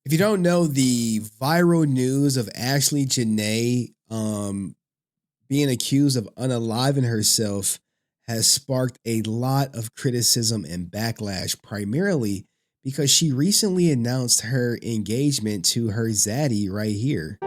If you don't know, the viral news of Ashley Janae being accused of unaliving herself has sparked a lot of criticism and backlash, primarily because she recently announced her engagement to her zaddy right here.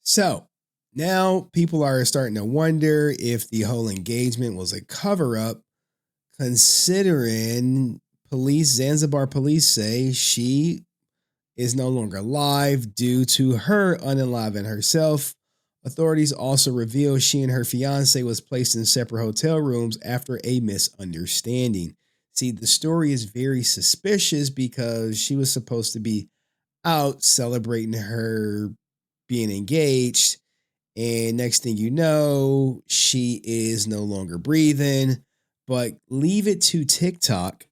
So now people are starting to wonder if the whole engagement was a cover up, considering Zanzibar police say she is no longer alive due to her unaliving herself. Authorities also reveal she and her fiance was placed in separate hotel rooms after a misunderstanding. See, the story is very suspicious because she was supposed to be out celebrating her being engaged. And next thing you know, she is no longer breathing. But leave it to TikTok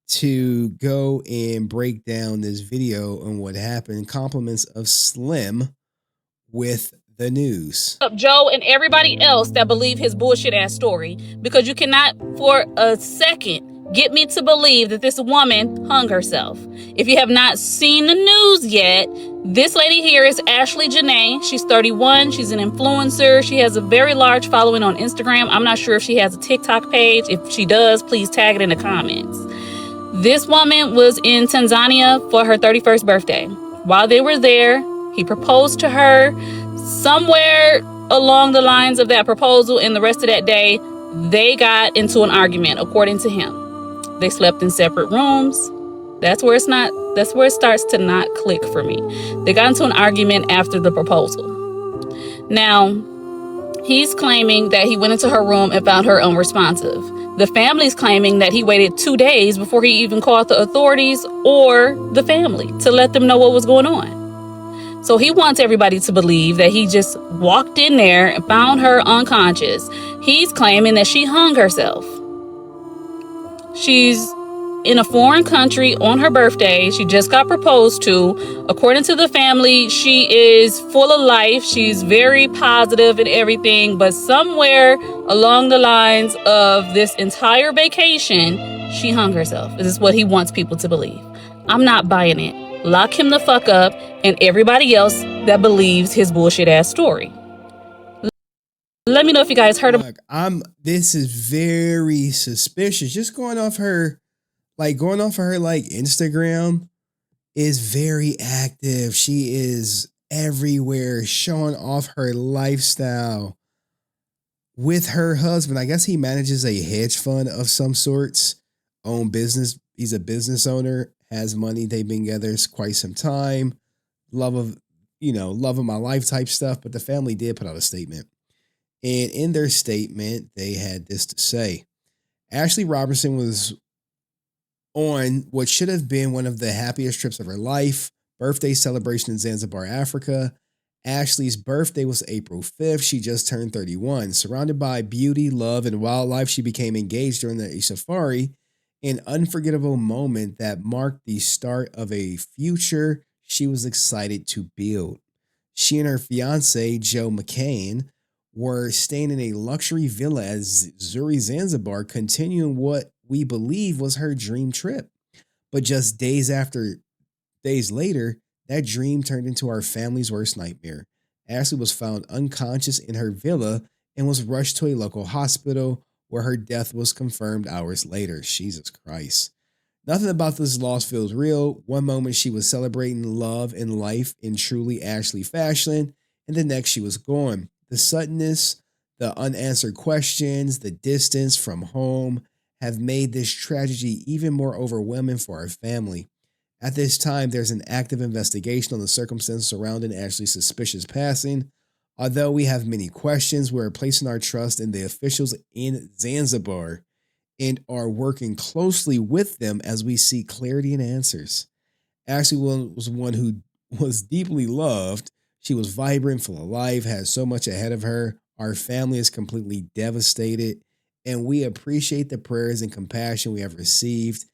to go and break down this video on what happened. Compliments of Slim with the news. Joe and everybody else that believe his bullshit ass story, because you cannot for a second get me to believe that this woman hung herself. If you have not seen the news yet, this lady here is Ashley Janae. She's 31. She's an influencer. She has a very large following on Instagram. I'm not sure if she has a TikTok page. If she does, please tag it in the comments. This woman was in Tanzania for her 31st birthday. While they were there, he proposed to her. Somewhere along the lines of that proposal and the rest of that day, they got into an argument, according to him. They slept in separate rooms. That's where it starts to not click for me. They got into an argument after the proposal. Now, he's claiming that he went into her room and found her unresponsive. The family's claiming that he waited 2 days before he even called the authorities or the family to let them know what was going on. So he wants everybody to believe that he just walked in there and found her unconscious. He's claiming that she hung herself. She's in a foreign country on her birthday. She just got proposed to. According to the family, she is full of life. She's very positive and everything. But somewhere along the lines of this entire vacation, she hung herself. This is what he wants people to believe. I'm not buying it. Lock him the fuck up and everybody else that believes his bullshit ass story. Let me know if you guys heard of. This is very suspicious. Just going off her Instagram is very active. She is everywhere, showing off her lifestyle with her husband. I guess he manages a hedge fund of some sorts, own business. He's a business owner, has money. They've been together quite some time. Love of my life type stuff. But the family did put out a statement. And in their statement, they had this to say. Ashley Robertson was on what should have been one of the happiest trips of her life, birthday celebration in Zanzibar, Africa. Ashley's birthday was April 5th. She just turned 31. Surrounded by beauty, love, and wildlife, she became engaged during a safari, an unforgettable moment that marked the start of a future she was excited to build. She and her fiance, Joe McCain, were staying in a luxury villa at Zuri, Zanzibar, continuing what we believe was her dream trip. But just days later, that dream turned into our family's worst nightmare. Ashley was found unconscious in her villa and was rushed to a local hospital where her death was confirmed hours later. Jesus Christ. Nothing about this loss feels real. One moment she was celebrating love and life in truly Ashley fashion, and the next she was gone. The suddenness, the unanswered questions, the distance from home have made this tragedy even more overwhelming for our family. At this time, there's an active investigation on the circumstances surrounding Ashley's suspicious passing. Although we have many questions, we're placing our trust in the officials in Zanzibar and are working closely with them as we seek clarity and answers. Ashley was one who was deeply loved. She was vibrant, full of life, had so much ahead of her. Our family is completely devastated, and we appreciate the prayers and compassion we have received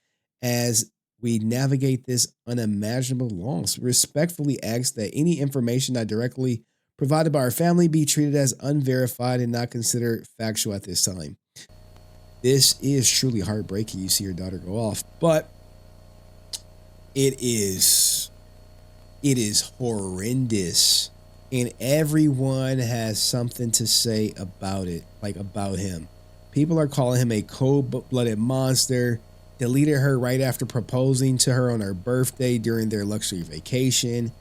as we navigate this unimaginable loss. Respectfully ask that any information not directly provided by our family be treated as unverified and not considered factual at this time. This is truly heartbreaking. You see your daughter go off, but it is horrendous, and everyone has something to say about it, like about him. People are calling him a cold-blooded monster. Deleted her right after proposing to her on her birthday during their luxury vacation.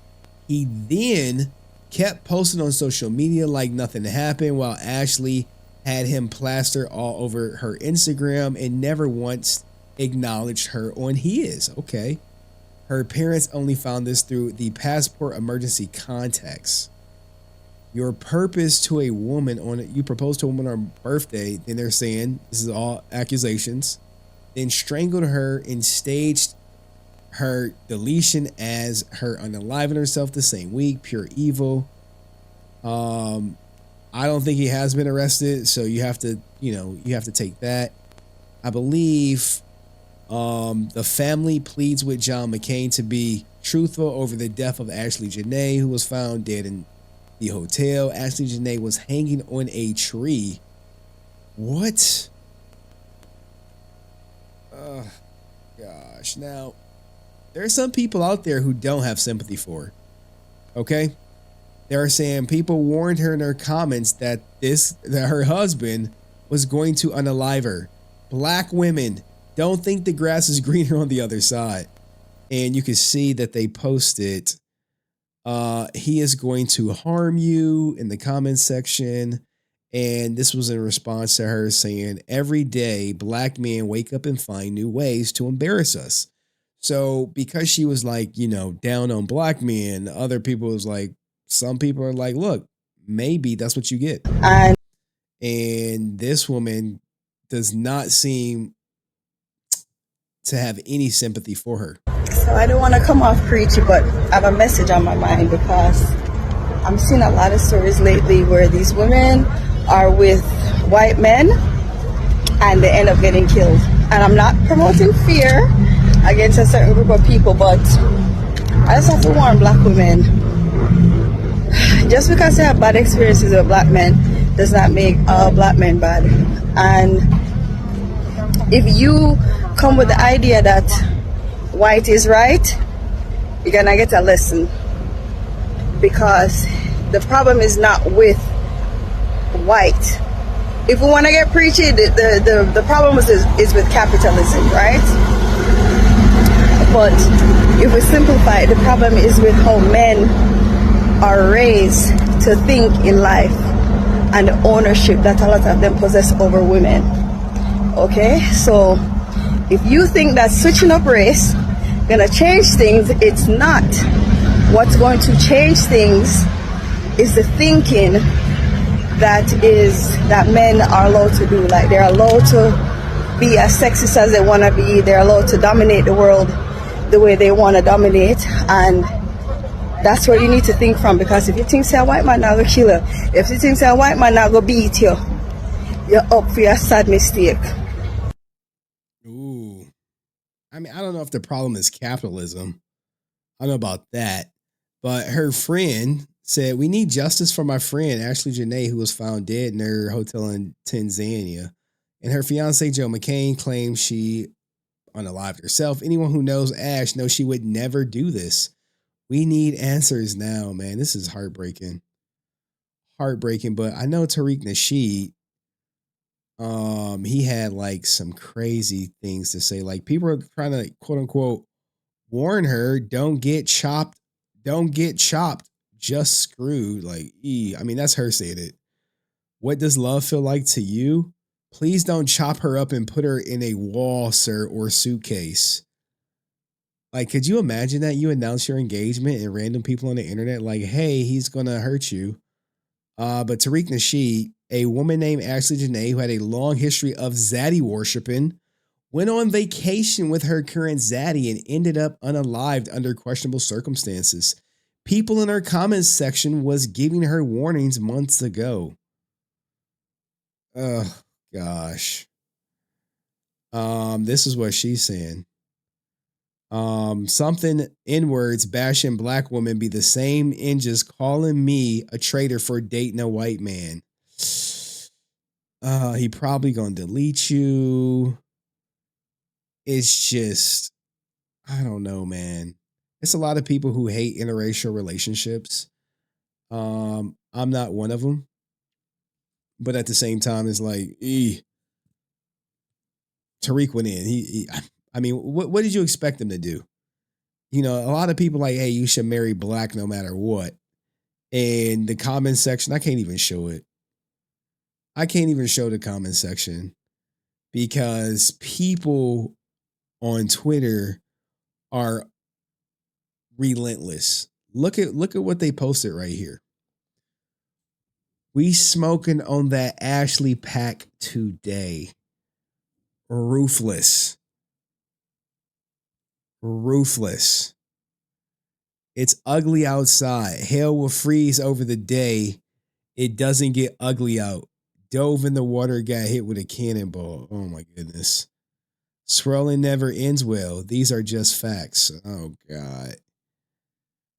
He then kept posting on social media like nothing happened, while Ashley had him plaster all over her Instagram and never once acknowledged her on his. Okay. Her parents only found this through the passport emergency contacts. Your purpose to a woman you proposed to a woman on her birthday, then they're saying this is all accusations, then strangled her and staged her deletion as her unaliving herself the same week. Pure evil. I don't think he has been arrested, so you have to take that. I believe the family pleads with John McCain to be truthful over the death of Ashley Janae, who was found dead in the hotel. Ashley Janae was hanging on a tree. What? Oh, gosh. Now, there are some people out there who don't have sympathy for her. Okay? They're saying people warned her in their comments that her husband was going to unalive her. Black women don't think the grass is greener on the other side. And you can see that they posted, he is going to harm you in the comments section. And this was in response to her saying, every day, black men wake up and find new ways to embarrass us. So because she was like, down on black men, other people was like, some people are like, look, maybe that's what you get. And this woman does not seem to have any sympathy for her. So I don't want to come off preachy, but I have a message on my mind because I'm seeing a lot of stories lately where these women are with white men and they end up getting killed. And I'm not promoting fear against a certain group of people, but I just have to warn black women. Just because they have bad experiences with black men does not make all black men bad. And if you come with the idea that white is right, you're gonna get a lesson, because the problem is not with white. If we want to get preachy, the problem is with capitalism, right? But if we simplify it, the problem is with how men are raised to think in life and the ownership that a lot of them possess over women. Okay, so if you think that switching up race gonna change things, it's not. What's going to change things is the thinking that men are allowed to do. Like, they're allowed to be as sexist as they want to be. They're allowed to dominate the world the way they want to dominate. And that's where you need to think from, because if you think say a white man not gonna kill you, if you think say a white man not gonna beat you, you're up for your sad mistake. Ooh. I mean, I don't know if the problem is capitalism. I don't know about that. But her friend said, we need justice for my friend, Ashley Janae, who was found dead in her hotel in Tanzania. And her fiance, Joe McCain, claimed she unalived herself. Anyone who knows Ash knows she would never do this. We need answers now, man. This is heartbreaking. Heartbreaking. But I know Tariq Nasheed, he had like some crazy things to say. Like, people are trying to quote unquote warn her, don't get chopped, just screwed. Like, I mean, that's her saying it. What does love feel like to you? Please don't chop her up and put her in a wall, sir, or suitcase. Like, could you imagine that you announce your engagement and random people on the internet like, hey, he's gonna hurt you. But Tariq Nasheed, a woman named Ashley Janae, who had a long history of zaddy worshiping, went on vacation with her current zaddy and ended up unalived under questionable circumstances. People in her comments section was giving her warnings months ago. Oh gosh. This is what she's saying. Something N-words bashing black women be the same in just calling me a traitor for dating a white man. He probably gonna delete you. It's just, I don't know, man. It's a lot of people who hate interracial relationships. I'm not one of them, but at the same time, it's like, Tariq went in. I mean, what did you expect him to do? You know, a lot of people like, hey, you should marry black no matter what. And the comment section, I can't even show it. I can't even show the comment section because people on Twitter are relentless. Look at what they posted right here. We smoking on that Ashley pack today. Ruthless. Ruthless. It's ugly outside. Hell will freeze over the day. It doesn't get ugly out. Dove in the water, got hit with a cannonball. Oh my goodness. Swirling never ends well. These are just facts. Oh God.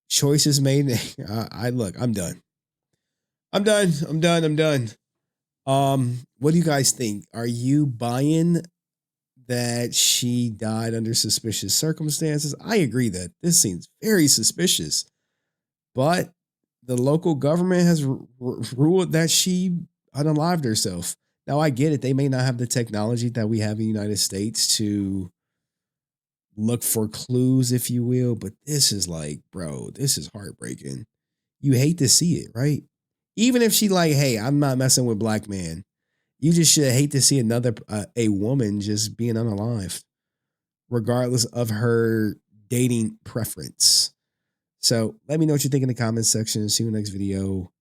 Choices made. Look, I'm done. I'm done. What do you guys think? Are you buying that she died under suspicious circumstances? I agree that this seems very suspicious, but the local government has ruled that she unalived herself. Now, I get it. They may not have the technology that we have in the United States to look for clues, if you will, but this is like, bro, this is heartbreaking. You hate to see it, right? Even if she like, hey, I'm not messing with black man. You just should hate to see another, a woman just being unalived, regardless of her dating preference. So let me know what you think in the comments section. See you in the next video.